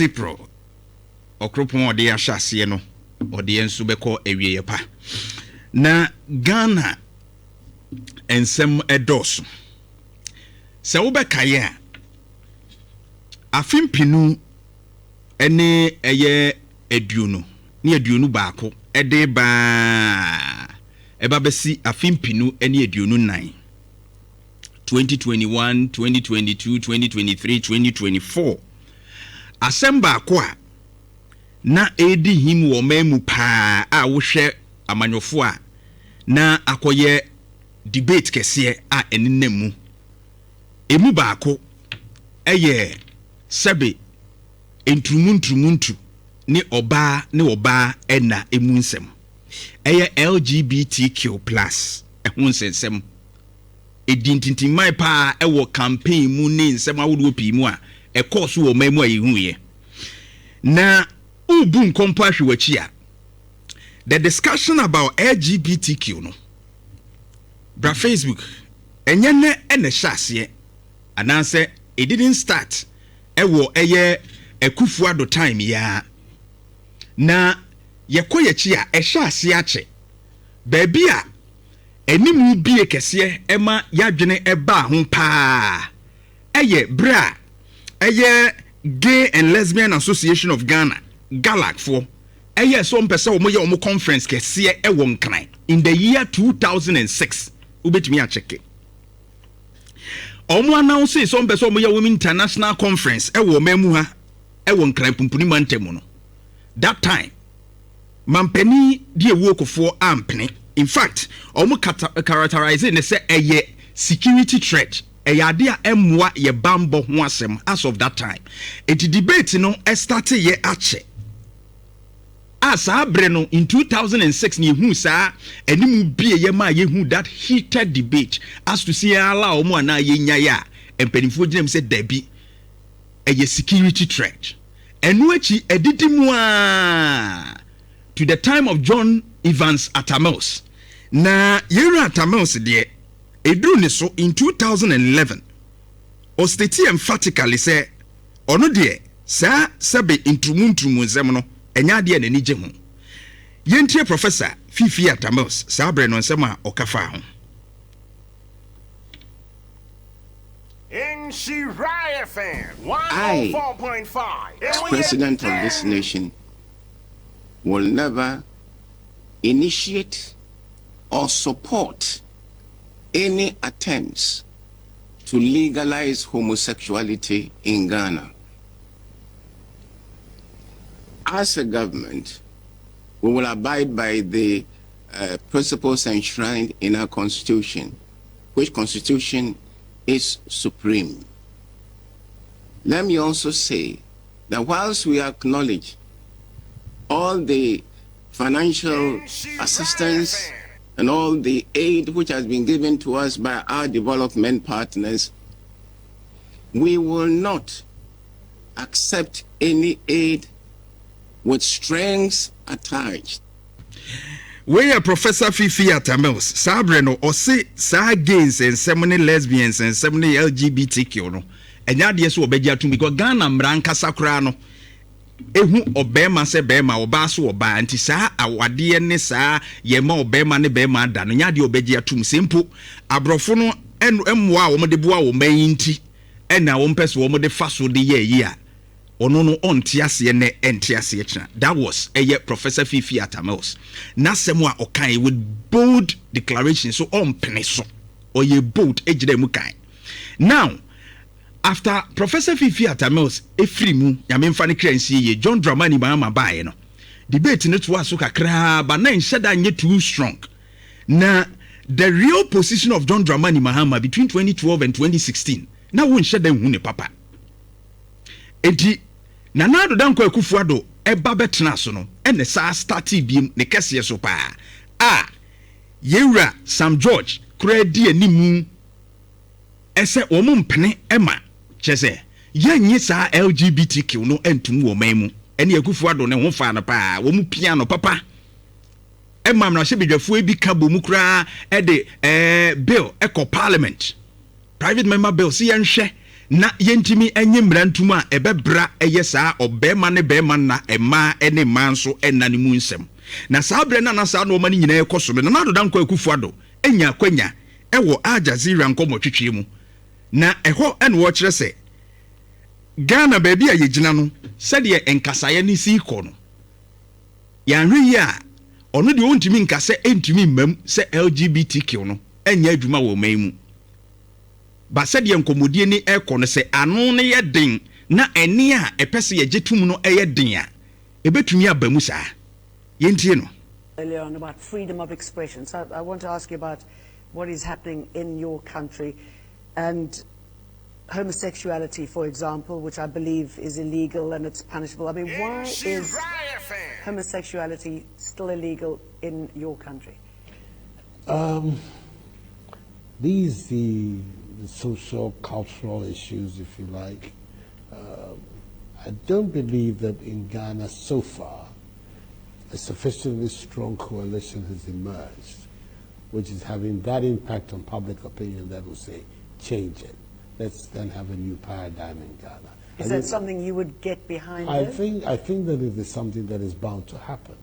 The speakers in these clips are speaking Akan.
April okropon ode ahyase no ode enso beko ewieye pa na Ghana ensem edoso se wo bekaye a afimpinu ene eye aduonu ne aduonu baako ede ba eba besi afimpinu ene aduonu 9 2021 2022 2023 2024 Asemba kwa na edi him wo memu pa a wo hwe amanyofo a na akoye debate kese a enenemu emu baako eye sebe entrumuntu ni oba ena emu nsem eye LGBTQ+ ehun sensem edintintimai pa ewo campaign mu ne nsem awodo pi mu a ekoso wo memu ayehuye na ubu nkompo ahwewachi a the discussion about LGBTQ no bra Facebook enye ne ene hyase ananse it didn't start ewo eye Akufuado time ya na yekoyechi a ehyase ache baabi a enimu bie kese ema yadwene eba ho pa eye bra eye Gay and Lesbian Association of Ghana Galak for eye so mpese wo ye wo conference kese e won kan in the year 2006 ubetimi a check omo announce so mpese wo ye wo international conference e wo mamu ha e won kan pumpuni mantemu no that time mampani die wokofo ampene in fact omo characterize ne say eye security threat eyade a emwa ye bambo ho asem as of that time enti debate no start ye ache asa abre no in 2006 ni hu sa enimu bie ye ma ye hu that heated debate as to see ala omo ana ye nya ya empanifo ginem say dabi eye security threat enu achi edidimu a to the time of John Evans Atamos na yera Atamos de edru ne so in 2011 o state emphatically say ono de sa sebe intrumu nsem no enya de na ni je ho yentie professor Fifi Atamos sa bre no nsem a okafa ho Nhyira FM 104.5 as president of this nation will never initiate or support any attempts to legalize homosexuality in Ghana. As a government, we will abide by the principles enshrined in our constitution, which constitution is supreme. Let me also say that whilst we acknowledge all the financial assistance and all the aid which has been given to us by our development partners, we will not accept any aid with strings attached. We are Professor Fifi Atamos, Sabreno, or say sa gays and so many lesbians and so many LGBTQ no. And yet yes, obedia to me go Ghana mranka sakrano. Ehu obema se bema obaso oba anti saa awade ne saa yema obema ne bema da no nya de obegia tum simple abrofo no emwa wo de boa wo mayinti ena wo mpese wo de faso de ye yi a ono no onti ase ne enti ase kina. That was Professor Fifi Atamos na semu a okan with bold declaration so on pene so oye bold ejide mu kan. Now after Professor Fifi Atamos efrimu ya memfa ne kransi ye John Dramani Mahama bae no debate ne to aso kakra ba na nhyeda nye too strong na the real position of John Dramani Mahama between 2012 and 2016 na won nhyeda hu ne papa enti na nado danko Akufuado eba betena so no ene sa start biem ne kese so pa yewura Sam George kura di animu ese omo mpene ema chese yenye sa LGBTQ no entum wo manmu ene Akufuado ne ho fa no pa wo mu piano papa ema na hye bedwafo ebi ka bomu kura e de bill eko parliament private member bill si yenhwe na yentimi enye mrantum a ebebra eye saa obema ne bema na ema ene manso enane mu nsem na saa bre na saa no mani nyina ekoso me na adoda nkwa akufuado enya kwanya ewo Aljazeera nkomotwetwe mu na eho ene wo kire se Ghana baby a yegina no sede enkasaye ne si ko no yanhwe ya ono de ontimi nkase entimi mam se LGBTQ no enya adwuma wo man mu ba sede enkomodie ni ekɔ no se ano ne ye den na ene a epese ye getum no eye den a ebetumi abamu saa yentie no earlier on about freedom of expression. So I want to ask you about what is happening in your country and homosexuality, for example, which I believe is illegal and it's punishable. I mean, why is homosexuality still illegal in your country? These the social, cultural issues, if you like. I don't believe that in Ghana so far a sufficiently strong coalition has emerged, which is having that impact on public opinion that will say, change it. Let's then have a new paradigm in Ghana. Is that something you would get behind? I think that it is something that is bound to happen.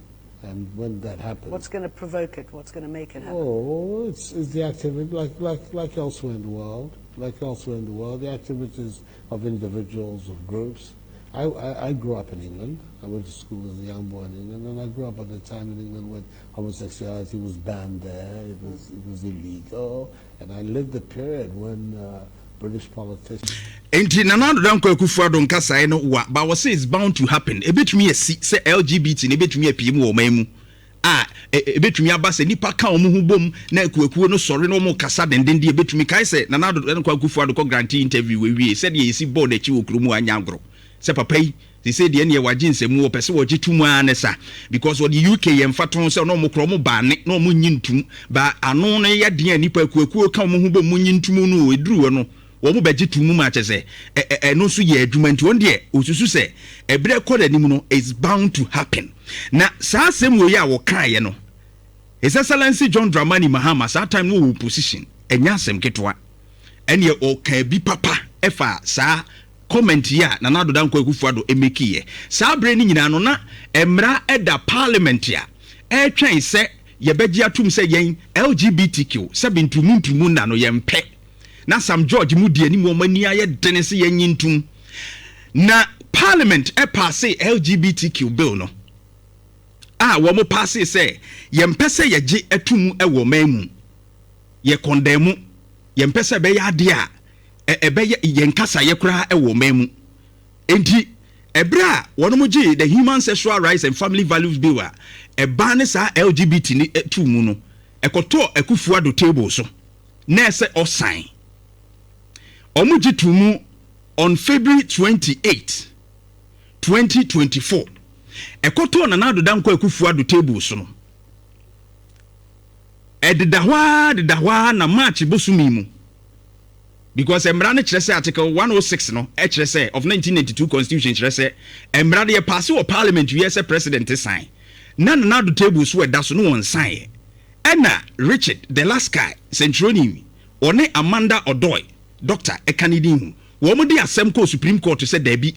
And when that happens, what's going to provoke it? What's going to make it happen? Oh, it's the activity, like elsewhere in the world. Like elsewhere in the world, the activities of individuals, of groups. I grew up in England. I went to school as a young boy in England, and I grew up at the time in England when homosexuality was banned there. It was illegal, and I lived the period when British politicians. Enti nanado danko akufuado nkasa no wa ba was is bound to happen. Ebetumi esi se LGBT ne betumi apiem wo man mu. Ebetumi aba se nipa ka omo hu bom na akuakuo no sori no mo kasa denden de ebetumi kai se nanado danko akufuado ko grantee interview we wie se de yesi board achi wo kromu anyagro. Se papa yi they say the ene waji nsemu wo pese wo gitumu anesa because what the UK yemfaton se no mo kromo ba ne no mo nyintum ba ano no ye de nipa akuakuo ka omo hu bom mo nyintum no eduru no wo mo beji tumu ma chese no so ye adwuma nti on de osusu se ebre koda nim no is bound to happen na saa sem wo ya wo kan ye no His Excellency John Dramani Mahama saa time no position enya asem ketwa ene o kan bi papa efa saa comment ya na nado dan ko akufuado emekiye saa bre ni nyina no na emra eda Parliamentary twen se ye beji atum se yen LGBTQ se bintumuntumu na no yempe na Sam George mudi ani mo mani aye dene se yenyintum na Parliament pass LGBTQ bill no wo mo pass se yempe se yeje atum wo mamu ye condemn yempe se be ya de a ebe yenkasa ye kura wo mamu enti ebra wono mo gi the Human Sexual Rights and Family Values Bill a eba ne sa LGBT ni tumu no ekoto akufuado table so na se osign omuji tumu on February 28 2024 ekoto na nado danko akufuado table so no edidahwa na March bosumi mu because emra ne kire se article 106 no kire se of 1982 constitution kire se emra de pass o parliament US president sign na nado table so eda so no won sign ena Richard the last guy centroni one Amanda Odoy doctor ekanidin wo mo de asem ko Supreme Court se da bi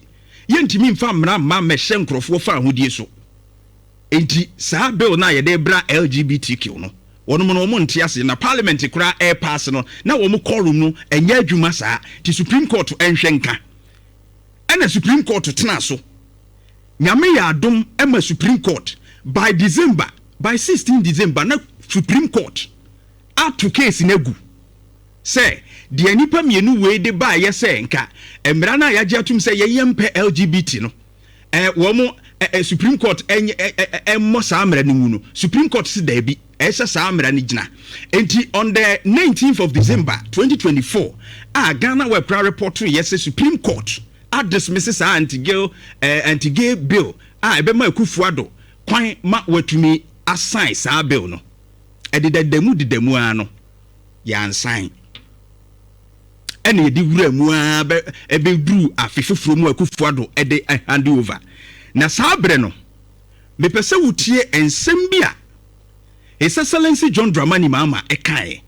yentimi mfa mra ma mehye nkrofo fa ahodie so enti saa bill na ye de bra LGBTQ no wono mo no mo ntiase na parliament kura pass no na wo mo quorum no enya adwuma saa ti Supreme Court enhwe nka ena Supreme Court tena so nyame ya adom ema Supreme Court by 16 December na Supreme Court atu case na gu say de nipa mienu we de ba ye say nka emra na ya atum say ye yempe LGBT no wo mo Supreme Court mo sa amra ni mu no Supreme Court si da bi sa amra ni gina enti on the 19th of December 2024 Ghana we report yes Supreme Court dismisses anti-gay bill ebe ma Akufuado kwan ma watumi assign sa bill no didemu ano ya ansign ene yedi wura mu ebe duru afefefro mu Akufuado de hand over na sabre no me pese wutie ensem bia His Excellency John Dramani Mahama ekae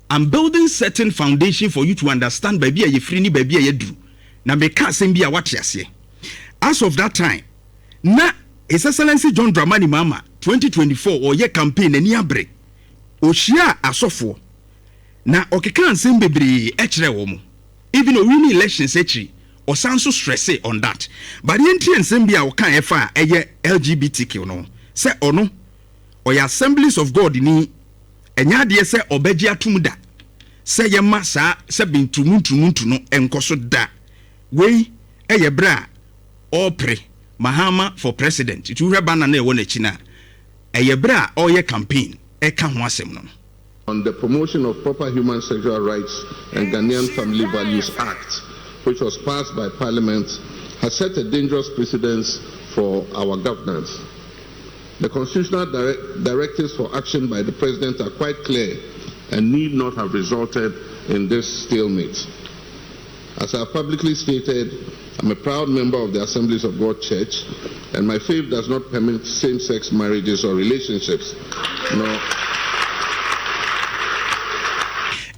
I'm building certain foundation for you to understand baby a free ni baby a yedru. Na meka asem bi a wate ase. As of that time, na His Excellency John Dramani Mahama 2024 or ye campaign ani abre. Oshia asofo. Na okeka ansem bebre ekire wo mu. Even o win elections echi or sanso stress on that. But the entry ensem bi a wo kan efa eye LGBTQ no. Se ono oya Assemblies of God ni enya de se obeji atum da. Se ye ma sa se bintumuntu no enkoso da. We eye bra opre Mahama for president. It will rebana na wona china. Eye bra oye campaign e ka ho asem no. On the Promotion of Proper Human Sexual Rights and Ghanaian Family Values Act, which was passed by Parliament, has set a dangerous precedence for our governance. The constitutional directives for action by the President are quite clear and need not have resulted in this stalemate. As I have publicly stated, I'm a proud member of the Assemblies of God Church, and my faith does not permit same-sex marriages or relationships. No.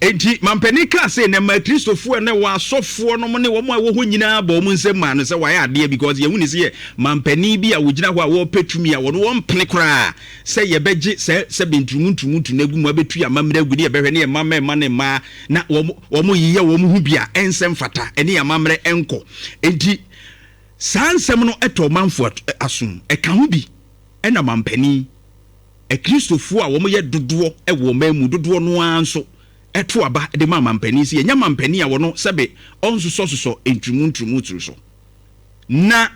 Enti mampenika say na ma Christopher na wa sofo no ne wo mo a wo ho nyina ba mo nsem ma no say wa ya ade because ye huni say mampeni bi a wo gyina ho a wo petumi a wo no wo mpene kra say ye beje say bentumuntu na gu mu abetu ya mamre gu ne ye behwe ne ye mamma ne ma na wo mo yiye wo mo hu bia ensem fata ene ya mamre enko enti sansem no eto manfo asum e ka ho bi ena mampeni e Christopher a wo mo ye dodo e wo mamu dodo no anso eto aba de mampani si enya mampani a wono sebe onsuso entrumu tru so na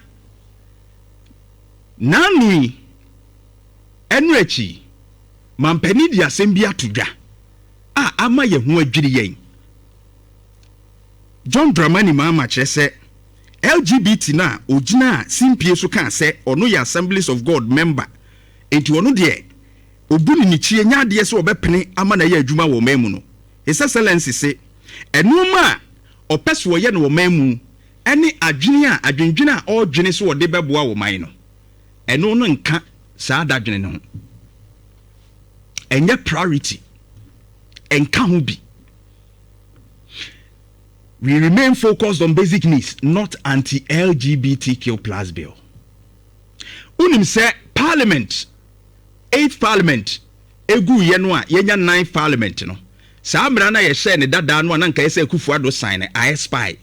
nani enrechi mampani di asem bi atodwa ama ye ho adwiri yen John Dramani Mahama chese LGBT na ogina simpie so kan se ono ye Assemblies of God member enti ono de obuni ni chie nya de se obepene ama na ye adwuma wo mamu no His Excellency say enuma opeso ye no wo mamu ene adwendwene a odwene so wo de beboa wo man no eno no nka saa dadwene no enye priority enka ho bi. We remain focused on basic needs, not anti-LGBTQ plus bill. Unim say Parliament 8th Parliament egu ye no a yenya 9th Parliament no saa mra na ye share ne dada no na nka yese Akufuado sign I spy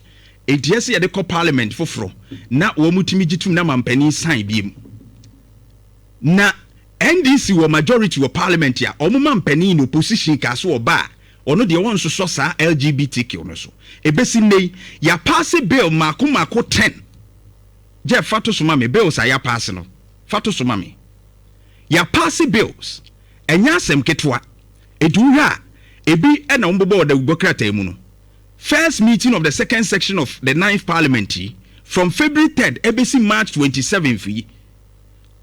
enti ye de ko Parliament foforo na wo mutimi gitum na mampani sign biem na NDC wo majority wo Parliament ya omo mampani in opposition ka so oba ono de won so saa LGBTQ no so ebesi nei ya pass bill mako 10 je fato so mame bills ya pass no fato so mame ya pass bills enya asem ketwa eduha ebi ena umbobo da ubokrata mu no first meeting of the second section of the 9th Parliamentary from February 3rd ebesi March 27th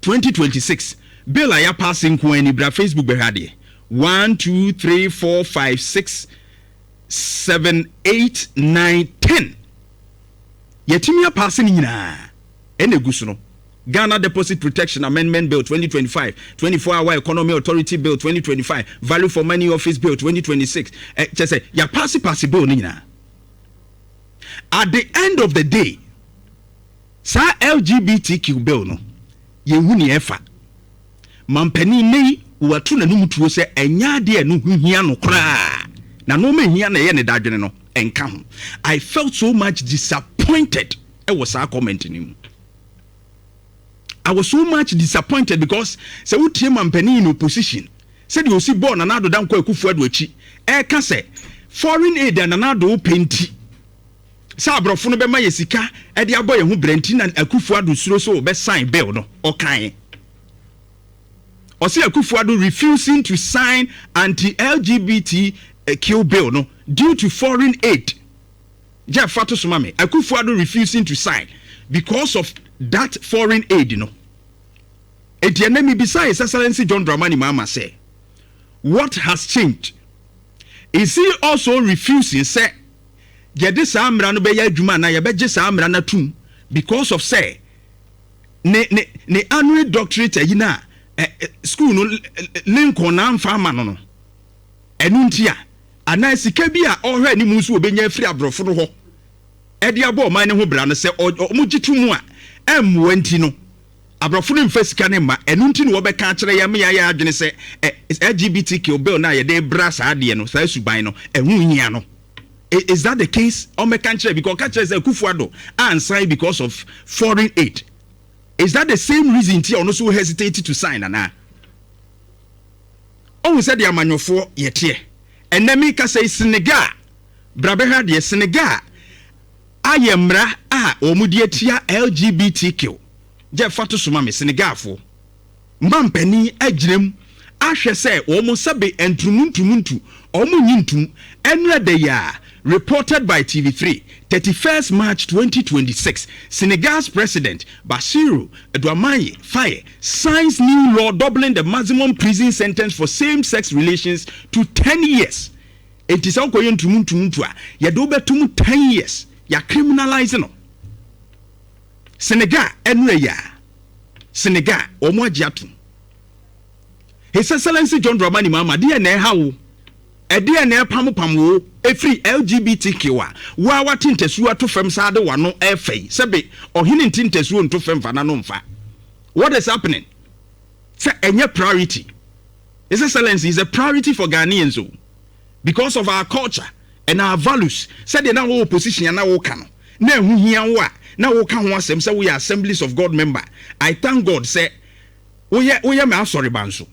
2026 bill ya passing ko ani bra Facebook behade 1 2 3 4 5 6 7 8 9 10 yetimi ya passing nyina ene gusu no Ghana Deposit Protection Amendment Bill 2025, 24-hour Economy Authority Bill 2025, Value for Money Office Bill 2026. Just say ya pass bill nina. At the end of the day, sa LGBTQ bill no ye huni efa. Mampeni nei watu na numutuo se enya de no hia no kra. Na no me hia na ye ne dadwene no enka ho. I felt so much disappointed. E was our comment ni. I was so much disappointed because se utie mampani in opposition said you see born anado dan kwa Akufuado achi e ka se foreign aid and anado penti sa abrofo no be ma yesika e de aboye hu brenti na Akufuado suro so be sign bill no okan o se Akufuado refusing to sign anti-LGBTQ bill no due to foreign aid je fato so mame Akufuado refusing to sign because of that foreign aid no Etienne besides Excellency John Dramani Mahama say what has changed is he also refusing say yede saa mra no be ya adwuma na ye beje saa mra na tum because of say ne annual doctorate ayina school no Lincoln na amfa ma no enu ntia ana sika bi a ɔhwɛ ni mu nso obenya free abrofo no ho ɛde abɔ man ne ho bra no sɛ ɔmugyitu mu a ɛmmoa nti no abrofo no mfa sika ne ma ɛno nti no wɔbɛka kyerɛ yɛ me yɛ adwene sɛ LGBTQ bill na yɛde bra saa de no saa suban no ɛho hia no. Is that the case? Because Kufuado answered because of foreign aid. Is that the same reason Tia also hesitated to sign? Oh, said the Amanofo yet here. And then Mika say Senegal. Brabeha de Senegal. I am ra omudietia LGBTQ. Jeff Fatu Sumami Senegal for Mampeni Ejrem. Ashe say Omosabe entrumuntu Omunyintum Enra de ya. Reported by TV3, 31st March 2026, Senegal's President Bassirou Diomaye Faye signs new law doubling the maximum prison sentence for same-sex relations to 10 years. It is all going to Muntua. Yadobetum 10 years. Ya criminalizing no. Senegal enweya. Senegal omwajiatu. His Excellency John Dramani Mahama dia na hawo. Ede na pamu efri LGBTQ wa watintesu ato fam saade wano efei sebe ohine tintesu nto fam fa na no mfa. What is happening? Say enye priority. His Excellency is a priority for Ghanaians because of our culture and our values. Say they na wo opposition na wo kan. Na ehu hia wo a na wo kan ho asem say we are Assemblies of God member. I thank God say we me sorry banso.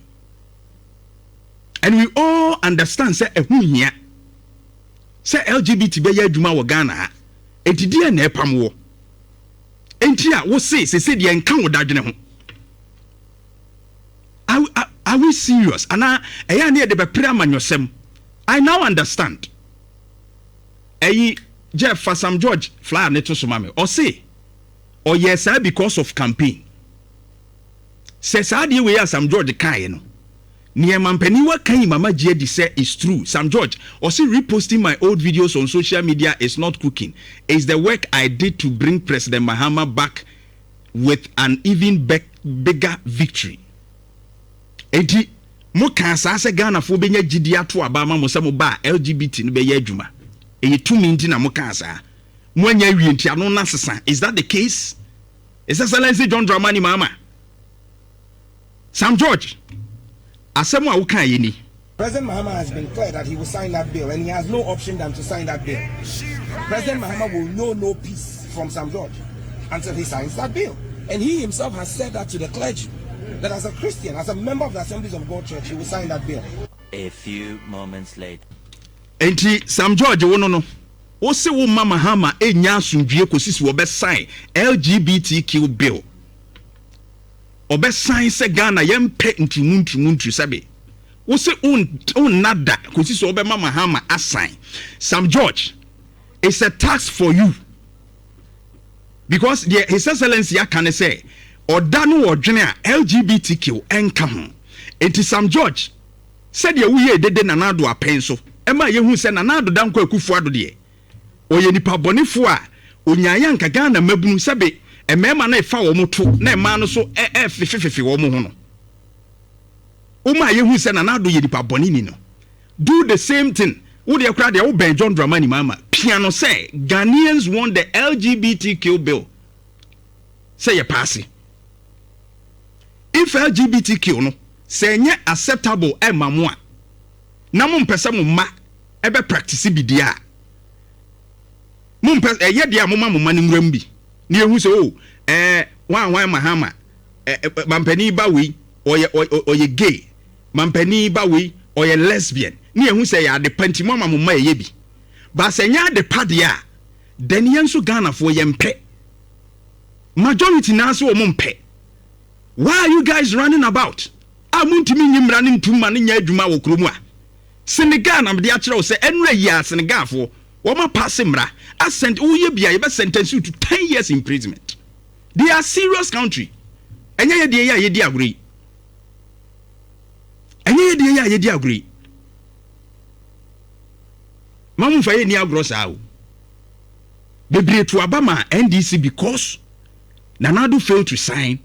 And we all understand say ehu hia. Say LGBT be ya adwuma wo Ghana. Etidi na epam wo. Enti a wo say de enka wo dadwene ho. Are we serious? Ana eya na de be pre amanyosem. I now understand. Jeff Sam George flyer ne to so mame. Or say or yes because of campaign. Say sa de we Sam George kai no. Niemampeni wa kan mama GD say is true. Sam George also reposting my old videos on social media is not cooking. It's the work I did to bring President Mahama back with an even bigger victory. Enti mo kan sa se Ghana fo benya GD ato abama mo se mo ba LGBT no be ya adwuma. Eyi tumi nti na mo kan sa. Mo anya wie nti ano na sesa. Is that the case? Is Excellency John Dramani Mahama? Sam George President Mahama has been clear that he will sign that bill, and he has no option than to sign that bill. President Mahama will know no peace from Sam George until he signs that bill. And he himself has said that to the clergy, that as a Christian, as a member of the Assemblies of God Church, he will sign that bill. A few moments later. Enti Sam George no. O se wo Mama Mahama enya asundue kosisi wo be sign LGBTQ bill. Obe sign se Ghana yempe ntumuntu sabe. Wo se on nada kosi so obe Mama Mahama assign. Sam George, it's a tax for you. Because His Excellency can say oda no odwene a LGBTQ enka ho. Enti Sam George said ye wuye dede nanado apen so. Ema ye hu se nanado danko akufuado de. Oye nipa bonefo a onyaaya nka Ghana mabunu sabe. Emema na efa wo moto na ema no so fefefefe wo mo ho no. Uma ye hu se na na do ye dipa boni ni no. Do the same thing. Wo de kra de wo ben John Dramani Mahama. Piano say Ghanaians want the LGBTQ bill. Say ye pass it. If LGBTQ no say nye acceptable ema mo a na mo mpesa mo ma ebe practice bi dia. Mo mpesa ye dia mo ma ni nwram bi. Ni ehu se wan Mahama mampani ba we oye gay mampani ba we oye lesbian ni ehu se ya de panti mo ma ye bi ba se nya de pade a den yenso Ghana fo ye mpe majority na so mo mpe. Why are you guys running about? Amuntimi nyimra ne ntuma ne nya adwuma wo kromu a Senegal na de a kire wo se enra yi a Senegal fo wo ma pass mra ascent uye bia ye be sentence you to 10 years imprisonment. They are serious country. Enye ye de ye di agree. Enye ye de ye di agree. Mamu fa ye ni agro sa o. Bebre to abama NDC because Nanado failed to sign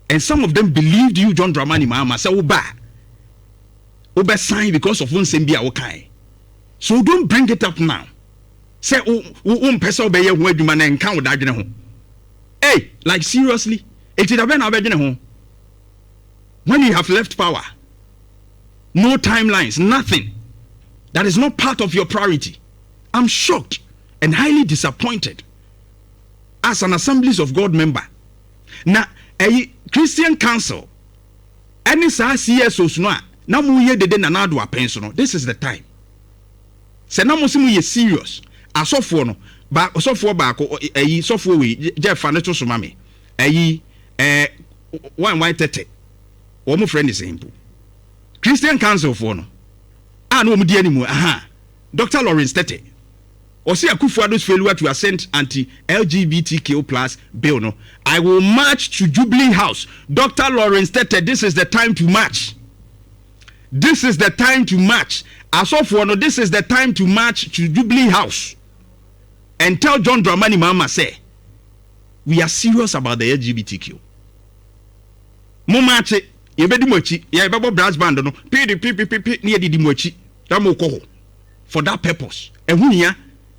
and some of them believed you John Dramani Mahama say oba sign because of one sembia wo kai. So don't bring it up now. Say person obey ho adwuma na enka wo dadwene ho. Hey, like seriously, it is abena obedwene ho. When you have left power, no timelines, nothing. That is not part of your priority. I'm shocked and highly disappointed as an Assemblies of God member. Now, a Christian council, any CSOs no, na mu ye dede na na do apenso no. This is the time. Se na mo simu ye serious. Asofo no, ba asofo ba ko ayi sofo we je fa ne to so ma me. Ayi 130. Wo mo friend is simple. Christian council for no. No mu di animu Dr. Lawrence Tete Osi Akufo-Addo's failure to assent anti-LGBTQ plus bill no. I will march to Jubilee House. Dr. Lawrence Tete, this is the time to march. This is the time to march. Asofo no, this is the time to march to Jubilee House and tell John Dramani Mahama say we are serious about the LGBTQ. Mo march yebedi mochi yebebo brass band no PDP near the mochi for that purpose. And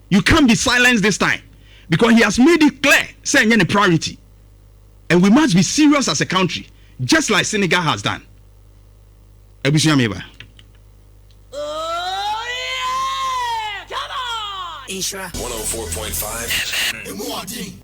you can't be silenced this time because he has made it clear saying any priority, and we must be serious as a country, just like Senegal has done. Oh yeah, come on! Nhyira 104.5 FM.